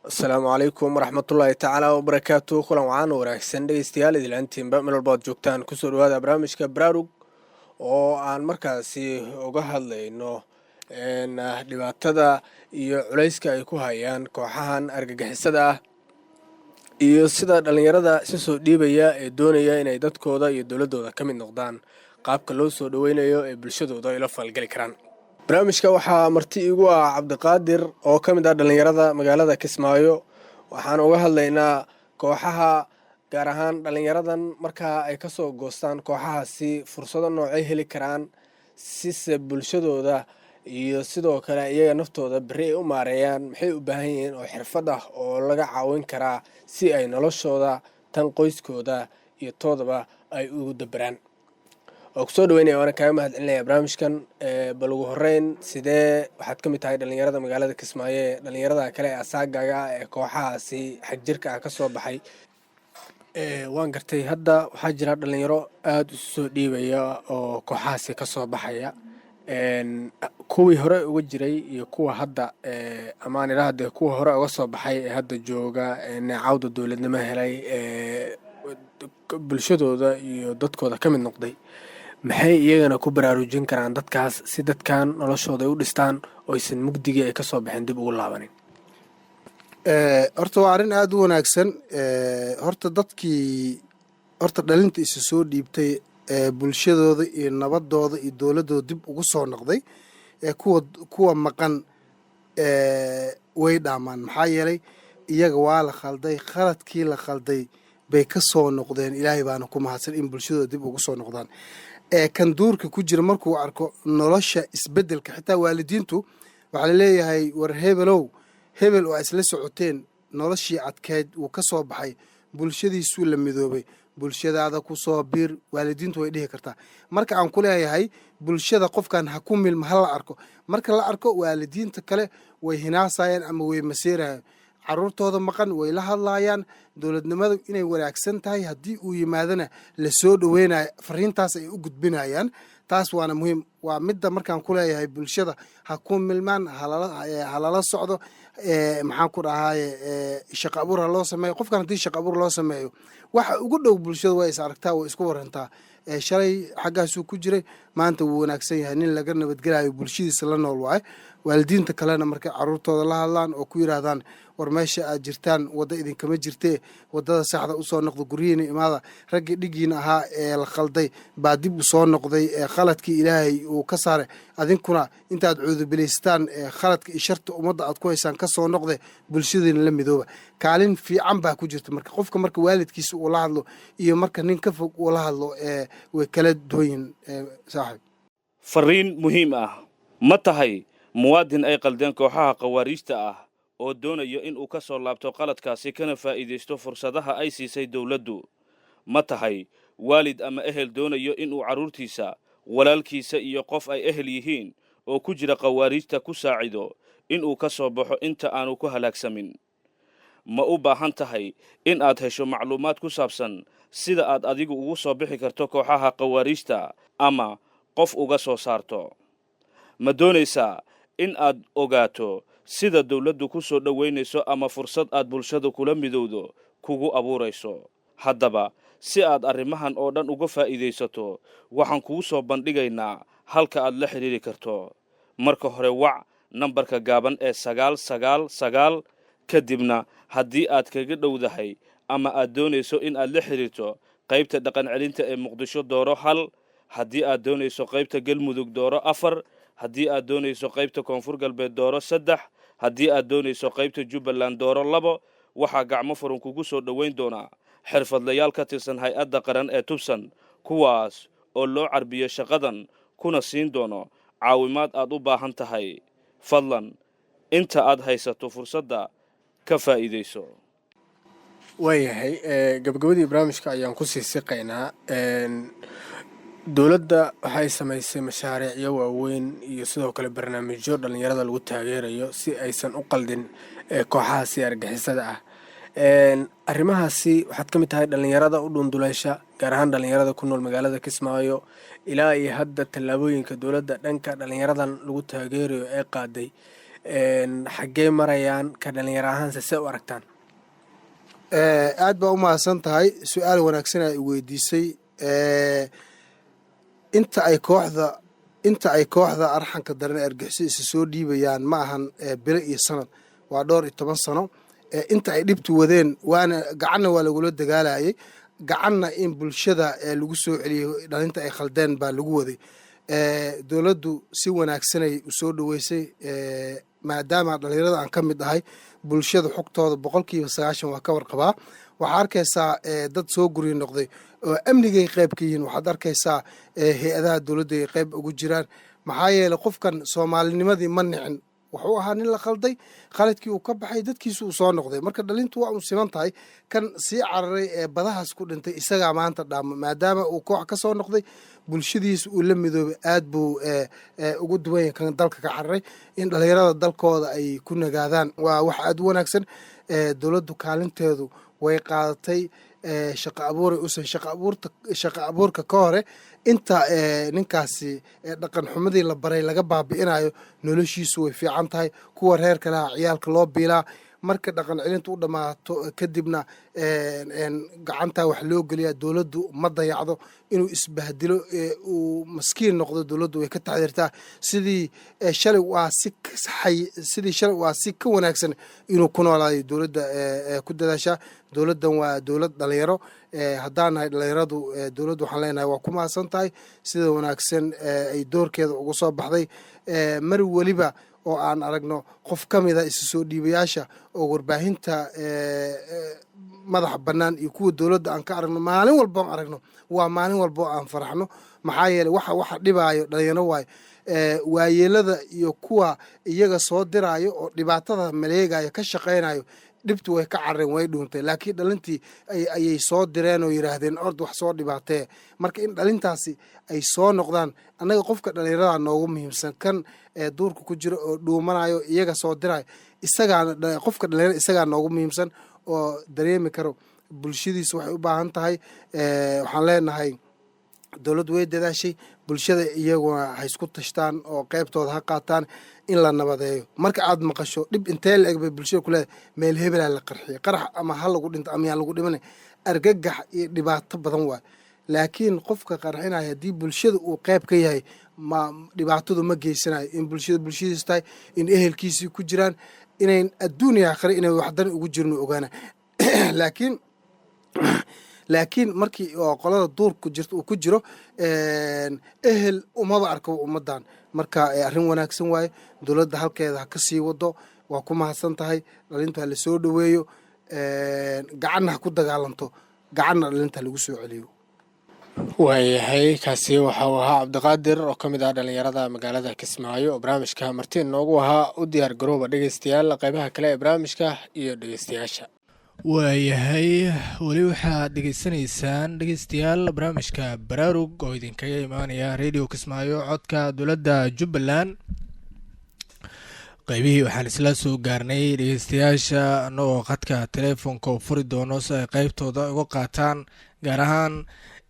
asalaamu calaykum waraxmatullaahi tacaala wabarakaatu kulan wacaan wanaagsan dhegeystayaal idilaantiinba meel walba ad joogtaan kusoo dhawaada barnaamijka baraarug oo aan markaasi uga hadlayno dhibaatada iyo culayska ay ku hayaan kooxahan argagixisada ah iyo sida dhallinyarada isa soo dhiibaya ee doonaya inay dadkooda iyo dowladooda ka mid noqdaan qaabka loo soo dhoweynayo ee bulshadooda ay la falgali karaan. barnaamijka waxaa marti igu ah cabdiqaadir oo ka mid ah dhallinyarada magaalada Kismaayo. waxaan uga hadlaynaa kooxaha gaar ahaan dhallinyaradan markaa ay kasoo goostaan kooxahaasi fursado noocay heli karaan sise bulshadooda iyo sidoo kale iyaga naftooda beri ay u maareeyaan maxay u baahan yihiin oo xirfad ah oo laga caawin karaa si ay noloshooda tan qoyskooda iyo toodaba ay ugu dabaraan. oo kusoo dhaweynaya waana kaaga mahad celinaya barnaamijkan. bal ugu horeyn sidee waxaad ka mid tahay dhallinyarada magaalada Kismaayo ee dhallinyarada kale ee asaagaga ee kooxahaasi xagjirka ah kasoo baxay. waan gartay hadda waxaa jira dhallinyaro aada isu soo dhiibaya oo kooxahaasi kasoo baxaya, kuwii hore uga jiray iyo kuwa hadda amaan idhaahde kuwa hore uga soo baxay ee hadda jooga neecawda dowladnimo helay bulshadooda iyo dadkooda ka mid noqday. maxay iyagana ku baraarujin karaan dadkaas si dadkan noloshooda ay u dhistaan oo aysan mugdigii ay kasoo baxeen dib ugu laabanin? horta waa arrin aada u wanaagsan. horta dhalinta isa soo dhiibtay bulshadooda iyo nabadooda iyo dowladooda dib ugu soo noqday kuwa maqan way dhaamaan. maxaa yeelay iyaga waa la khalday, khaladkii la khalday bay ka soo noqdeen. ilaahay baana ku mahadsan in bulshadooda dib ugu soo noqdaan. kan duurka ku jira markuu arko nolosha isbedelka, xitaa waalidiintu waxaa laleeyahay war hebel oo isla socoteen noloshii adkeyd uu ka soo baxay, bulshadiisuu la midoobay, bulshadaada ku soo biir. waalidiintu way dhihi kartaa. marka aan ku leeyahay bulshada qofkan ha ku milma, ha la arko. marka la arko waalidiinta kale way hinaasayaan ama way maseerayaan caruurtooda maqan, way la hadlaayaan. dowladnimadu inay wanaagsan tahay, haddii uu yimaadana la soo dhoweynayo, fariintaas ay u gudbinayaan. taas waana muhiim. waa midda markaan ku leeyahay bulshada ha ku milmaan, halala socdo. maxaan ku dhahaye shaqo abuur ha loo sameeyo. qofkan haddii shaqo abuur loo sameeyo, waxa ugu dhow bulshada way is aragtaa, way isku warantaa. shalay xaggaasuu ku jiray, maanta wuu wanaagsan yahay, nin laga nabadgelayo bulshadiisa la nool waaye. waalidiinta kalena markay caruurtooda la hadlaan oo ku yidhaahdaan war meesha aad jirtaan wadda idinkama jirtee, waddada saxda usoo noqda, guryihiina imaada. raggii dhigiina ahaa ee la khalday baa dib u soo noqday, khaladkii ilaahay uu ka saaray. adinkuna intaad cuudubilaystaan khaladka iyo sharta ummadda aad ku haysaan ka soo noqde, bulshadiina la midooba. kaalin fiican baa ku jirta. marka qofka marka waalidkiisa uu la hadlo iyo marka nin ka fog uu la hadlo way kala duwanyihin. saaxiib, fariin muhiim ah ma tahay muwaadin ay qaldeen kooxaha khawaariijta ah oo doonayo in uu ka soo laabto qaladkaasi kana faa'iidaysto fursadaha ay siisay dowladdu? ma tahay waalid ama ehel doonayo in uu carruurtiisa, walaalkiisa iyo qof ay ehel yihiin oo ku jira khawaariijta ku saacido in uu ka soo baxo inta aanu ku halaagsamin? ma u baahan tahay in aad hesho macluumaad ku saabsan sida aad adigu ugu soo bixi karto kooxaha khawaariijta ama qof uga soo saarto? ma doonaysaa in aad ogaato sida dowladdu ku soo dhoweynayso ama fursad aad bulshada kula midowdo kugu abuurayso? haddaba si aad arrimahan oo dhan uga faa'iidaysato, waxaan kuu soo bandhigaynaa halka aad la xidhiiri karto. marka hore wac nambarka gaaban ee 999, kadibna haddii aad kaga dhowdahay ama aad doonayso in aad la xidhiirto qaybta dhaqan celinta ee Muqdisho, dooro 1. haddii aad doonayso qaybta Galmudug, dooro 4. haddii aad doonayso qaybta Koonfur Galbeed, dooro 3. haddii aad doonayso qaybta Jubbaland, dooro 2. waxaa gacmo furan kugu soo dhoweyn doonaa xirfadlayaal ka tirsan hay-adda qaran ee Tubsan, kuwaas oo loo carbiyo shaqadan kuna siin doono caawimaad aad u baahan tahay. fadlan inta aad haysato fursadda ka faa'iidayso. waayahay, gabagabadii barnaamijka ayaan ku sii siqaynaa. dowladda waxay samaysay mashaariicyo waaweyn iyo sidoo kale barnaamijyo dhallinyarada lagu taageerayo si aysan u qaldin kooxahaasi argixisada ah. arrimahaasi waxaad ka mid tahay dhallinyarada u dhunduleysha, gaar ahaan dhallinyarada ku nool magaalada Kismaayo. ilaa iyo hadda tallaabooyinka dowladda dhanka dhallinyaradan lagu taageerayo ee qaaday xaggee marayaan ka dhalinyaro ahaanse se u aragtaan? aad baa u mahadsan tahay, su-aal wanaagsan ay weydiisay. inta ay kooxda arxanka daran ee argixisada isa soo dhiibayaan ma ahan bilo iyo sanad, waa dhowr iyo 10 sano. inta ay dhibtu wadeen waana gacanna waa lagula dagaalayay, gacanna in bulshada lagu soo celiyo dhalinta ay khaldeen baa lagu waday. dowladdu si wanaagsanay u soo dhaweysay, maadaama dhalinyarada aan ka mid ahay, bulshada xogtooda 90% waa ka warqabaa. waxaa arkaysaa dad soo guryo noqday oo amnigay qayb ka yihiin. waxaad arkaysaa hay-adaha dowladda ay qayb ugu jiraan. maxaa yeelay qofkan soomaalinimadii ma nicin, wuxuu ahaa nin la khalday, khaladkii uu ka baxay, dadkiisu uu soo noqday. marka dhalintu waa un siman tahay. kan sii cararay ee badahaas ku dhintay isagaa maanta dhaamo, maadaama uu koox ka soo noqday, bulshadiisa uu la midoobay. aad buu ugu duwan yahay kan dalka ka cararay. in dhalinyarada dalkooda ay ku nagaadaan waa wax aad u wanaagsan. dowladdu kaalinteedu way qaadatay. shaqo abuuray usan shaqo abuurka ka hore inta ninkaasi dhaqan xumadii la baray laga baabi'inayo, noloshiisu way fiican tahay. kuwa reerka laha ciyaalka loo biilaa, marka dhaqan celinta u dhammaato kadibna gacanta wax loo geliyaa. dowladdu ma dayacdo inuu isbahdilo, uu maskiin noqdo. dowladdu way ka taxdirtaa sidii shalay waa si ka wanaagsan inuu ku noolaayo. dowladda ku dadaashaa. dowladdan waa dowlad dhalinyaro. haddaan nahay dhalinyaradu, dowladdu waxaan leenahay waa ku mahadsan tahay sida wanaagsan ay doorkeeda uga soo baxday. mar weliba oo aan aragno qof ka mida isu soo dhiibayaasha oo warbaahinta madaxa bannaan iyo kuwa dowladda aan ka aragno, maalin walba aan aragno, waa maalin walba oo aan faraxno. maxaa yeelay waxa dhibaayo dhalinyaro waayo. waayeelada iyo kuwa iyaga soo diraayo oo dhibaatada maleegayo ka shaqaynayo, dhibtu way ka carareen, way dhuuntay. laakiin dhalintii ayay soo direen oo yidhaahdeen ord wax soo dhibaatee. marka in dhalintaasi ay soo noqdaan, annaga qofka dhalinyarada noogu muhiimsan, kan duurka ku jira oo dhuumanayo iyaga soo dirayo, qofka dhalinyarada isagaa noogu muhiimsan oo dareemi karo bulshadiisa waxay u baahan tahay. waxaan leenahay dowladdu way dadaashay, bulshada iyaguna ha isku tashtaan oo qaybtooda ha qaataan in la nabadeeyo. marka aad maqasho dhib intee la eg bay bulshada ku leedahay, meel hebelaa la qarxiyay, qarax ama ha lagu dhinto ama yaan lagu dhimanay, argagax iyo dhibaato badan waay. laakiin qofka qarxinaya haddii bulshada uu qayb ka yahay, dhibaatadu ma geysanayo. in bulshadiisu tahay, in ehelkiisii ku jiraan, inayn adduuniya aakhire inay waxdan ugu jirno ogaana. laakiin markii oo qolada duurku jirta uu ku jiro, ehel umaba arko ummadan. marka arrin wanaagsan waaye. dowladda halkeeda ha ka sii wado. waa ku mahadsan tahay. dhalinta ha la soo dhoweeyo, gacanna ha ku dagaalanto, gacanna dhalinta ha lagu soo celiyo. waayahay, kaasi waxa uu ahaa cabdiqaadir oo ka mid ah dhalinyarada magaalada Kismaayo oo barnaamijka martiin noogu ahaa. u diyaar garooba dhegeystayaal qaybaha kale ee barnaamijka iyo dhegeystayaasha. waayahay, weli waxaad dhegeysanaysaan dhegeystayaal barnaamijka baraarug oo idinkaga imaanaya radio Kismaayo, codka dowladda Jubbaland. qaybihii waxaan isla soo gaarnay dhegeystayaasha annagoo khadka teleefonka u furi doono si ay qaybtooda uga qaataan, gaar ahaan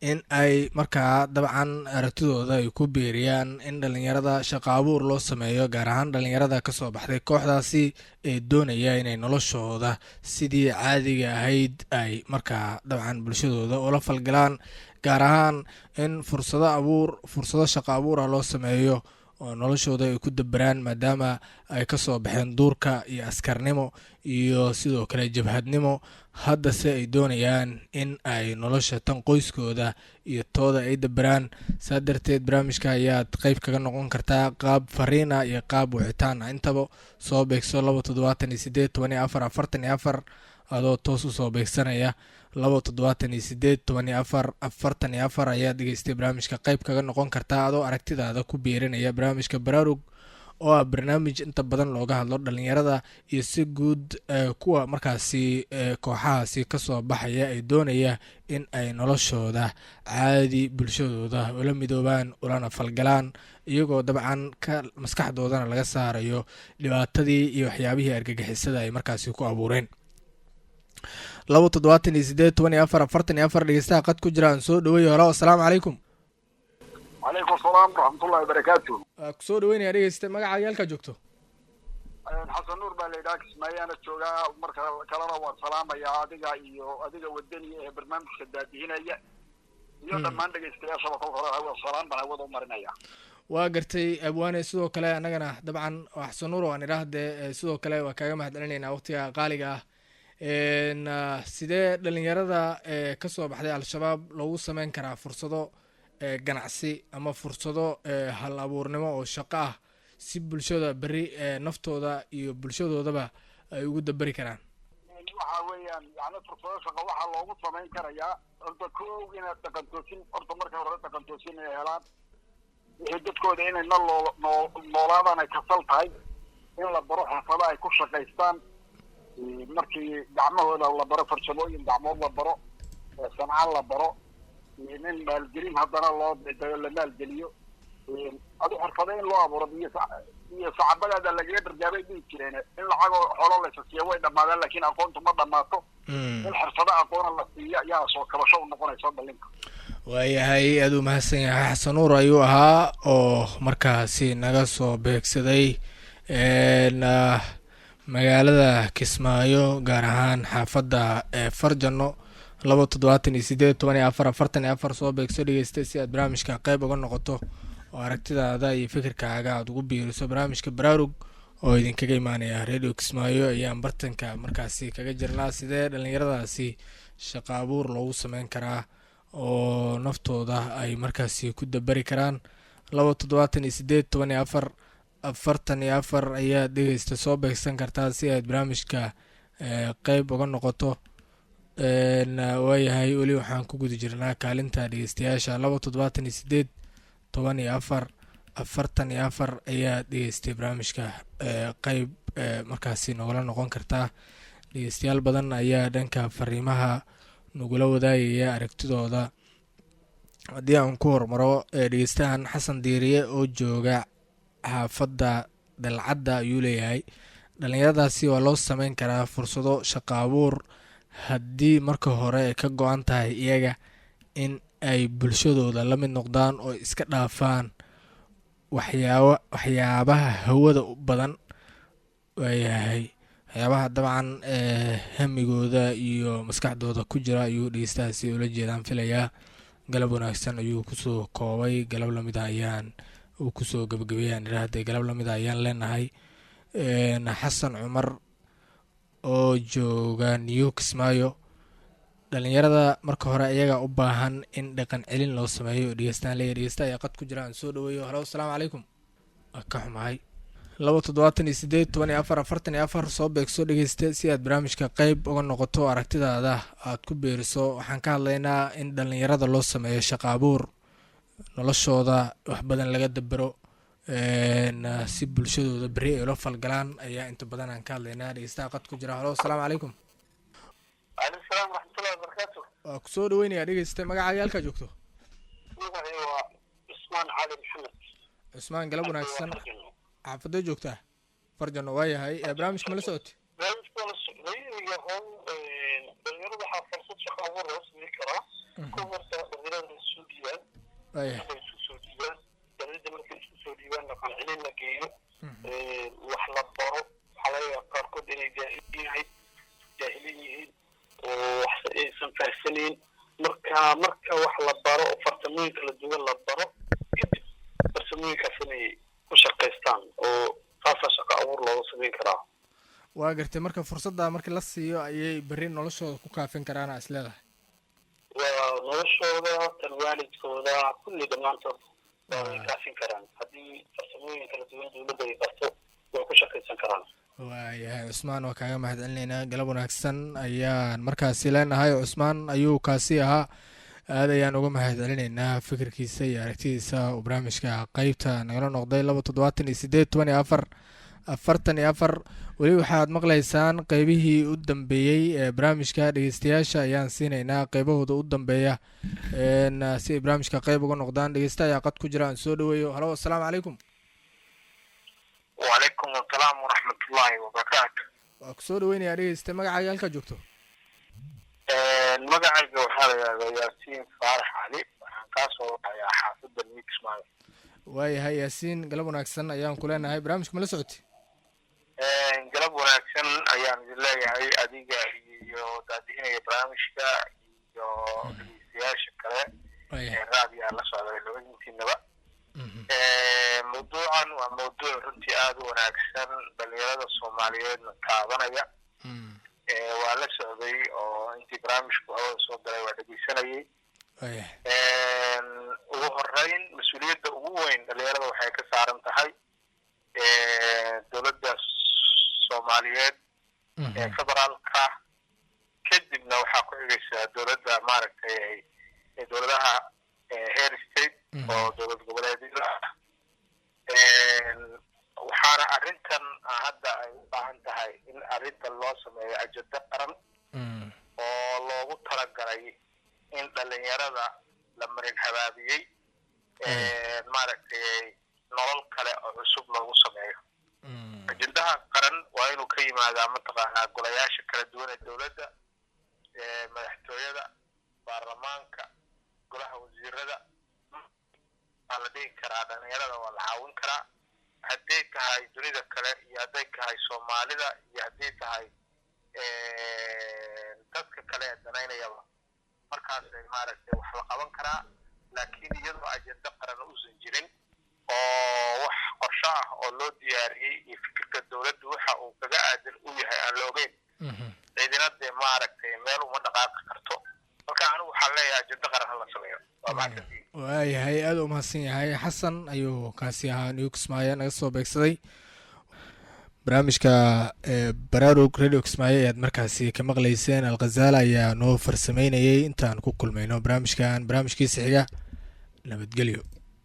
in ay markaa dabcan aragtidooda ay ku beeriyaan in dhalinyarada shaqo abuur loo sameeyo, gaar ahaan dhalinyarada kasoo baxday kooxdaasi ee doonaya inay noloshooda sidii caadiga ahayd ay markaa dabcan bulshadooda ula falgalaan, gaar ahaan in fursado shaqo abuur ah loo sameeyo oo noloshooda ay ku daberaan, maadaama ay kasoo baxeen duurka iyo askarnimo iyo sidoo kale jabhadnimo. haddase ay doonayaan in ay nolosha tan qoyskooda iyo tooda ay daberaan. saa darteed barnaamijka ayaad qayb kaga noqon kartaa qaab fariina iyo qaab wicitaan ah. intaba soo beegso 278 adoo toos u soo beegsanaya 278 ayaad dhegeystay barnaamijka qayb kaga noqon kartaa adoo aragtidaada ku biirinaya barnaamijka baraarug oo ah barnaamij inta badan looga hadlo dhalinyarada iyo si guud kuwa markaasi kooxahaasi kasoo baxaya ay doonaya in ay noloshooda caadi bulshadooda ula midoobaan, ulana falgalaan, iyagoo dabcan ka maskaxdoodana laga saarayo dhibaatadii iyo waxyaabihii argagixisada ay markaasi ku abuureen. 278 dhegeystaha qad ku jira aan soo dhaweeyo. halo, asalaamu calaykum. وعليكم السلام ورحمة الله وبركاته. kusoo dhaweynaya dhegeysta, magacaaga halkaa joogto. xasan nuur baa la yidhaha kismaayaana joogaa marka kalena waan salaamayaa adiga wadani ee barnaamijka daadihinaya iyo dhammaan dhegaystayaashaba kol hore salaam baan hawada u marinaya waa gartay abwaane sidoo kale annagana dabcan xasan nuur aan idhaahdee sidoo kale waa kaaga mahadcelinaynaa waqtiga qaaliga ah sidee dhalinyarada kasoo baxday al-shabaab loogu sameyn karaa fursado ganacsi ama fursado hal abuurnimo oo shaqo ah si bulshada beri naftooda iyo bulshadoodaba ay ugu daberi karaan waxa weeyaan yani fursado shaqo waxaa loogu samayn karayaa horta kow inaad dhaqantoosin horta marka hore dhaqantoosin ay helaan wixii dadkooda inay noolaadaan ay kasal tahay in la baro xirfado ay ku shaqaystaan markii gacmahooda la baro farsamooyin gacmood la baro sanca la baro in maalgelin haddana la maalgeliyo adu xirfado in loo abuuro iyo sacabadaada lagaga dargaabay dhihi jireen in lacagoo xoolo laysa siiya way dhammaadaan laakiin aqoontu ma dhammaato in xirfado aqoona la siiya yaa soo kabasho u noqonaysa dalinka waayahay aada u mahadsan yahay xasan nuur ayuu ahaa oo markaasi naga soo beegsaday magaalada kismaayo gaar ahaan xaafadda farjano 278 soo beegso dhegeysta si aad barnaamijka qeyb uga noqoto oo aragtidaada iyo fikirkaaga aada ugu biiriso barnaamijka baraarug oo idinkaga imaanaya radio kismaayo ayaan bartanka markaasi kaga jirnaa sidee dhalinyaradaasi shaqo abuur loogu sameyn karaa oo naftooda ay markaasi ku dabari karaan 278 ayaad dhegeysta soo beegsan kartaa si aad barnaamijka qeyb uga noqoto waayahay weli waxaan ku guda jirnaa kaalinta dhegeystayaasha 278 ayaa dhegeystay barnaamijka qeyb markaasi nogala noqon kartaa dhegeystayaal badan ayaa dhanka fariimaha nagula wadaagaya aragtidooda haddii aan ku hormaro dhegeystahan xasan diiriye oo jooga xaafadda dalcadda ayuu leeyahay dhalinyaradaasi waa loo sameyn karaa fursado shaqo abuur haddii marka hore ay ka go-an tahay iyaga in ay bulshadooda la mid noqdaan oo iska dhaafaan waxyaabaha hawada u badan waayahay waxyaabaha dabcan hamigooda iyo maskaxdooda ku jira ayuu dhegeystahaasi ula jeedaan filayaa galab wanaagsan ayuu kusoo koobay galab lamida ayaan uu kusoo gabagabeeyaan idhaahday galab lamida ayaan leenahay xasan cumar oo jooga new kismaayo dhalinyarada marka hore iyaga u baahan in dhaqan celin loo sameeyo dhegeystaan leeya dhegeysta ayaa qad ku jira aan soo dhaweeyo halo asalaamu calaykum ka xumahay 278 soo beegso dhegeysta si aad barnaamijka qeyb uga noqoto aragtidaada aad ku beeriso waxaan ka hadlaynaa in dhalinyarada loo sameeyo shaqo abuur noloshooda wax badan laga dabero si bulshadooda beri ay ula falgalaan ayaa inta badan aan ka hadlaynaa dhegeystaha qad ku jira halo asalaamu calaykum waalaikum salaam waraxmatullahi wabarakaatu waa kusoo dhaweynayaa dhegeysta magacaaga halkaa joogto magacii waa cusmaan cali maxamed cusmaan galab wanaagsan xaafadee joogtaa farjano waayahay barnaamijka mala socoti barnaamijka la socday iyo howl dhalinyarada waxaa fursad shaqo abuur loo sameyn karaa ku horta dhalinyarada isu dhiibaan waayahay isku soo dhiibaan dowladda markay isku soo dhiibaan dhaqan celin la geeyo wax la baro waxaa laga yaaba qaarkood inay jaahilin yihiin oo wax aysan fahamsanayn marka wax la baro oo farsamooyin kala duwan la baro kadib farsamooyinkaas inay ku shaqaystaan oo saasa shaqo abuur looga sameyn karaa waa gartay marka fursadda markii la siiyo ayay berri noloshooda ku kaafin karaan is leedahay waa noloshooda tan waalidkooda kulli dhammaantood way kaafin karaan haddii farsamooyin kala duwan dowladda ay barto way ku shaqaysan karaan waayahay cusmaan waa kaaga mahad celinaynaa galab wanaagsan ayaan markaasi leenahay cusmaan ayuu kaasi ahaa aad ayaan uga mahad celinaynaa fikirkiisa iyo aragtidiisa uu barnaamijka qeybta nagala noqday 278 weli waxaad maqlaysaan qeybihii u dambeeyey ee barnaamijka dhegeystayaasha ayaan siinaynaa qeybahooda u dambeeya si ay barnaamijka qeyb uga noqdaan dhegeysta ayaa qad ku jira aan soo dhaweeyo halo asalaamu calaykum wacalaykum asalaam waraxmatullaahi wabarakaatu waa kusoo dhaweynayaa dhegeysta magacaaga halkaa joogto magacayga waxaa la yidhahdaa yaasiin faarax cali waxaan kaasoo waxayaa xaafadda new kismaayo waayahay yaasiin galab wanaagsan ayaan ku leenahay barnaamijka ma la socotay galab wanaagsan ayaan idin leeyahay adiga iyo daadihinaya barnaamijka iyo dhegeystayaasha kale ee raadiyaha la socday labadiintiinaba mawduucan waa mawduuc runtii aada u wanaagsan dhalinyarada soomaaliyeedna taabanaya waa la socday oo intii barnaamijku hawada soo galay waa dhegeysanayay ugu horeyn mas-uuliyadda ugu weyn dhalinyarada waxay ka saaran tahay dowladda soomaaliyeed ee federaalka kadibna waxaa ku xigaysaa dowladda maaragtay dowladaha heer state oo dowlad goboleedyada waxaana arrintan hadda ay u baahan tahay in arrintan loo sameeyo ajado qaran oo loogu talagalay in dhalinyarada la marin habaabiyey maaragtay nolol kale oo cusub loogu sameeyo ajendaha qaran waa inuu ka yimaadaa mataqaanaa golayaasha kala duwan ee dowladda madaxtooyada baarlamaanka golaha wasiirada waa la dhigi karaa dhalinyarada waa la caawin karaa hadday tahay dunida kale iyo hadday tahay soomaalida iyo hadday tahay dadka kale ee danaynayaba markaasay maaragtay wax la qaban karaa laakiin iyadoo ajenda qaran uusan jirin oo wax qorsho ah oo loo diyaariyey iyo fikirka dowladdu waxa uu kaga aadan u yahay aan la ogeyn ciidina dee maaragtay meel uma dhaqaaqi karto marka anigu waxaan leeyahay ajenda qaran hala sameeyo waa mahadsantihiin waayahay aada u mahadsan yahay xasan ayuu kaasi ahaa new kismaayo naga soo beegsaday barnaamijka baraarug radio kismaayo ayaad markaasi ka maqlayseen alkhazaala ayaa noo farsameynayay intaan ku kulmayno barnaamijkiisa xiga nabadgelyo